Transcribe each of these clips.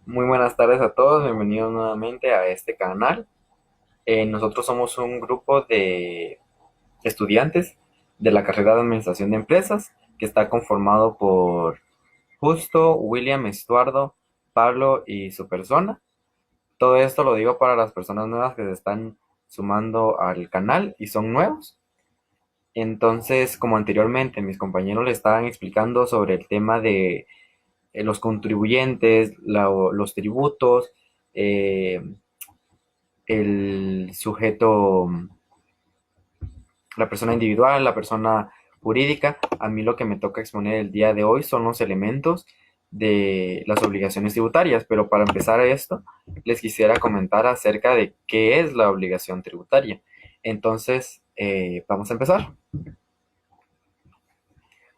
Muy buenas tardes a todos, bienvenidos nuevamente a este canal. Nosotros somos un grupo de estudiantes de la carrera de Administración de Empresas que está conformado por Justo, William, Estuardo, Pablo y su persona. Todo esto lo digo para las personas nuevas que se están sumando al canal y son nuevos. Entonces, como anteriormente mis compañeros le estaban explicando sobre el tema de los contribuyentes, los tributos, eh, el sujeto, la persona individual, la persona jurídica. A mí lo que me toca exponer el día de hoy son los elementos de las obligaciones tributarias, pero para empezar esto, les quisiera comentar acerca de qué es la obligación tributaria. Entonces, vamos a empezar.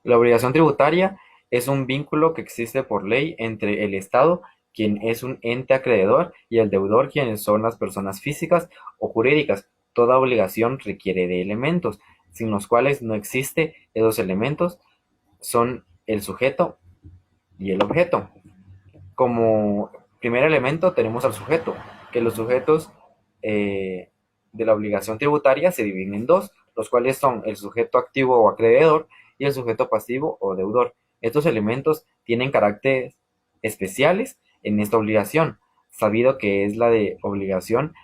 La obligación tributaria es un vínculo que existe por ley entre el Estado, quien es un ente acreedor, y el deudor, quienes son las personas físicas o jurídicas. Toda obligación requiere de elementos, sin los cuales no existe. Esos elementos son el sujeto y el objeto. Como primer elemento tenemos al sujeto, que los sujetos eh, de la obligación tributaria se dividen en dos, los cuales son el sujeto activo o acreedor y el sujeto pasivo o deudor. Estos elementos tienen caracteres especiales en esta obligación, sabido que es la de obligación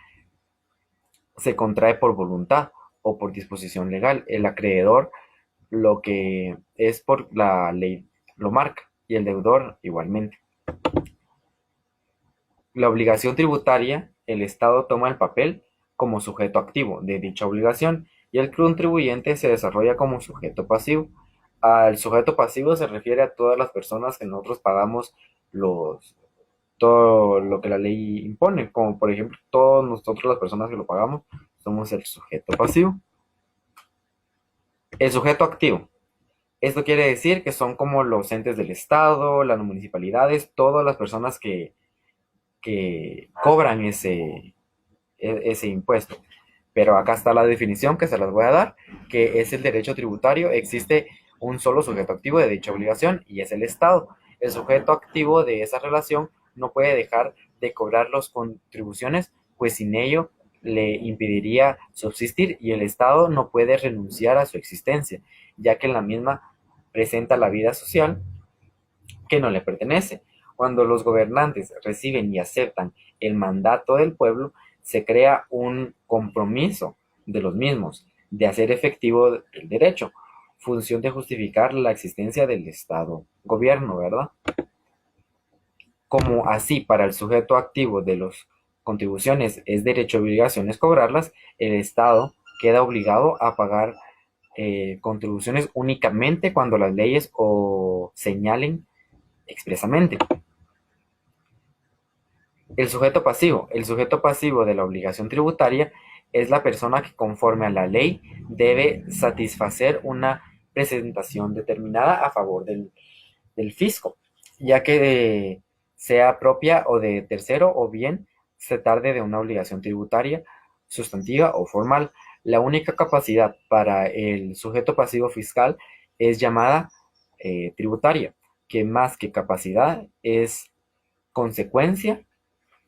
se contrae por voluntad o por disposición legal. El acreedor lo que es por la ley lo marca y el deudor igualmente. La obligación tributaria, el Estado toma el papel como sujeto activo de dicha obligación y el contribuyente se desarrolla como sujeto pasivo. Al sujeto pasivo se refiere a todas las personas que nosotros pagamos todo lo que la ley impone, como por ejemplo todos nosotros las personas que lo pagamos somos el sujeto pasivo. El sujeto activo. Esto quiere decir que son como los entes del Estado, las municipalidades, todas las personas que cobran ese impuesto. Pero acá está la definición que se las voy a dar, que es el derecho tributario. Existe un solo sujeto activo de dicha obligación y es el Estado. El sujeto activo de esa relación no puede dejar de cobrar las contribuciones, pues sin ello le impediría subsistir y el Estado no puede renunciar a su existencia, ya que la misma presenta la vida social que no le pertenece. Cuando los gobernantes reciben y aceptan el mandato del pueblo, se crea un compromiso de los mismos de hacer efectivo el derecho, función de justificar la existencia del Estado gobierno, ¿verdad? Como así para el sujeto activo de las contribuciones es derecho y obligaciones cobrarlas, el Estado queda obligado a pagar contribuciones únicamente cuando las leyes o señalen expresamente. El sujeto pasivo. El sujeto pasivo de la obligación tributaria es la persona que conforme a la ley debe satisfacer una presentación determinada a favor del fisco, ya que sea propia o de tercero o bien se tarde de una obligación tributaria sustantiva o formal. La única capacidad para el sujeto pasivo fiscal es llamada tributaria, que más que capacidad es consecuencia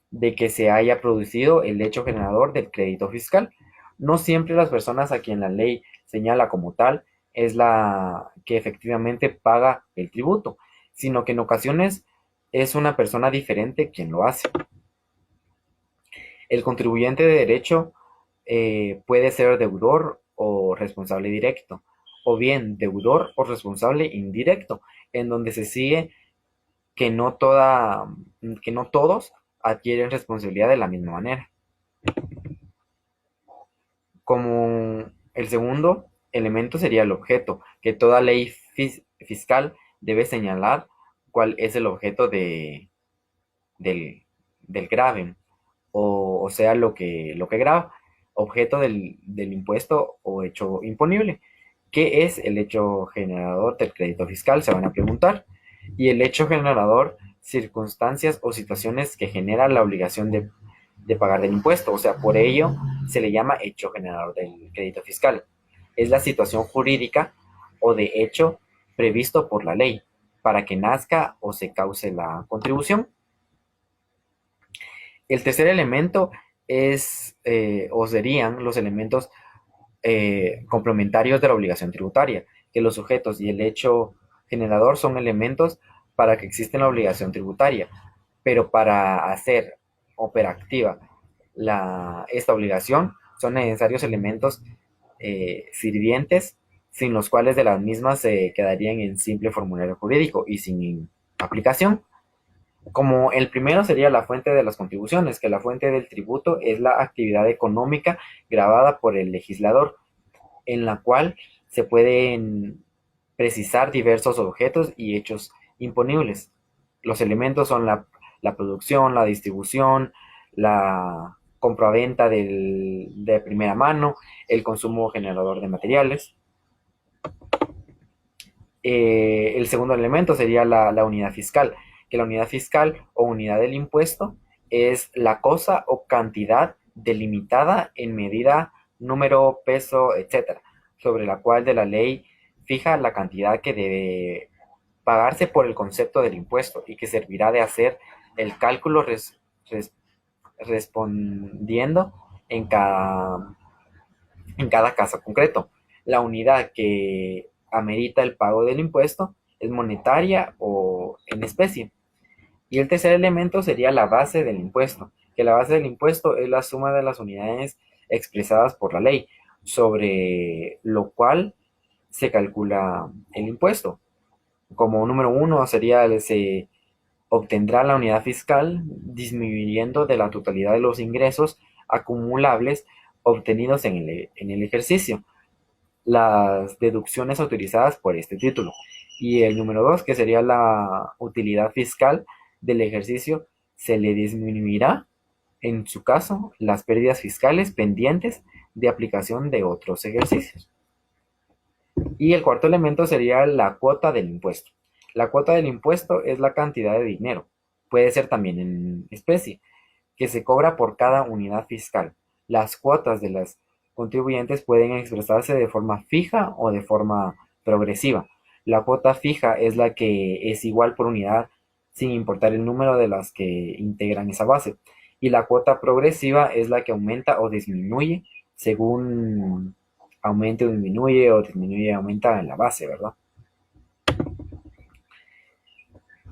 de que se haya producido el hecho generador del crédito fiscal. No siempre las personas a quien la ley señala como tal es la que efectivamente paga el tributo, sino que en ocasiones es una persona diferente quien lo hace. El contribuyente de derecho puede ser deudor o responsable directo, o bien deudor o responsable indirecto, en donde se sigue que que no todos adquieren responsabilidad de la misma manera. Como el segundo elemento sería el objeto, que toda ley fiscal debe señalar cuál es el objeto del, del gravamen, o sea, lo que grava, objeto del impuesto o hecho imponible. ¿Qué es el hecho generador del crédito fiscal? Se van a preguntar. Y el hecho generador, circunstancias o situaciones que generan la obligación de pagar el impuesto. O sea, por ello se le llama hecho generador del crédito fiscal. Es la situación jurídica o de hecho previsto por la ley para que nazca o se cause la contribución. El tercer elemento es o serían los elementos complementarios de la obligación tributaria, que los sujetos y el hecho generador son elementos para que exista la obligación tributaria, pero para hacer operativa esta obligación son necesarios elementos sirvientes sin los cuales de las mismas se quedarían en simple formulario jurídico y sin aplicación. Como el primero sería la fuente de las contribuciones, que la fuente del tributo es la actividad económica grabada por el legislador, en la cual se pueden precisar diversos objetos y hechos imponibles. Los elementos son la producción, la distribución, la compraventa de primera mano, el consumo generador de materiales. El segundo elemento sería la unidad fiscal, que la unidad fiscal o unidad del impuesto es la cosa o cantidad delimitada en medida, número, peso, etcétera, sobre la cual de la ley fija la cantidad que debe pagarse por el concepto del impuesto y que servirá de hacer el cálculo res- respondiendo en cada caso concreto. La unidad que amerita el pago del impuesto es monetaria o en especie. Y el tercer elemento sería la base del impuesto, que la base del impuesto es la suma de las unidades expresadas por la ley, sobre lo cual se calcula el impuesto. Como número uno sería se obtendrá la unidad fiscal disminuyendo de la totalidad de los ingresos acumulables obtenidos en el ejercicio las deducciones autorizadas por este título. Y el número dos, que sería la utilidad fiscal del ejercicio, se le disminuirá, en su caso, las pérdidas fiscales pendientes de aplicación de otros ejercicios. Y el cuarto elemento sería la cuota del impuesto. La cuota del impuesto es la cantidad de dinero, puede ser también en especie, que se cobra por cada unidad fiscal. Las cuotas de las contribuyentes pueden expresarse de forma fija o de forma progresiva. La cuota fija es la que es igual por unidad sin importar el número de las que integran esa base. Y la cuota progresiva es la que aumenta o disminuye según aumente o disminuye o aumenta en la base, ¿verdad?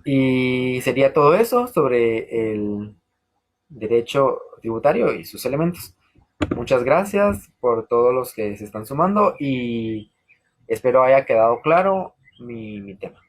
Y sería todo eso sobre el derecho tributario y sus elementos. Muchas gracias por todos los que se están sumando y espero haya quedado claro mi tema.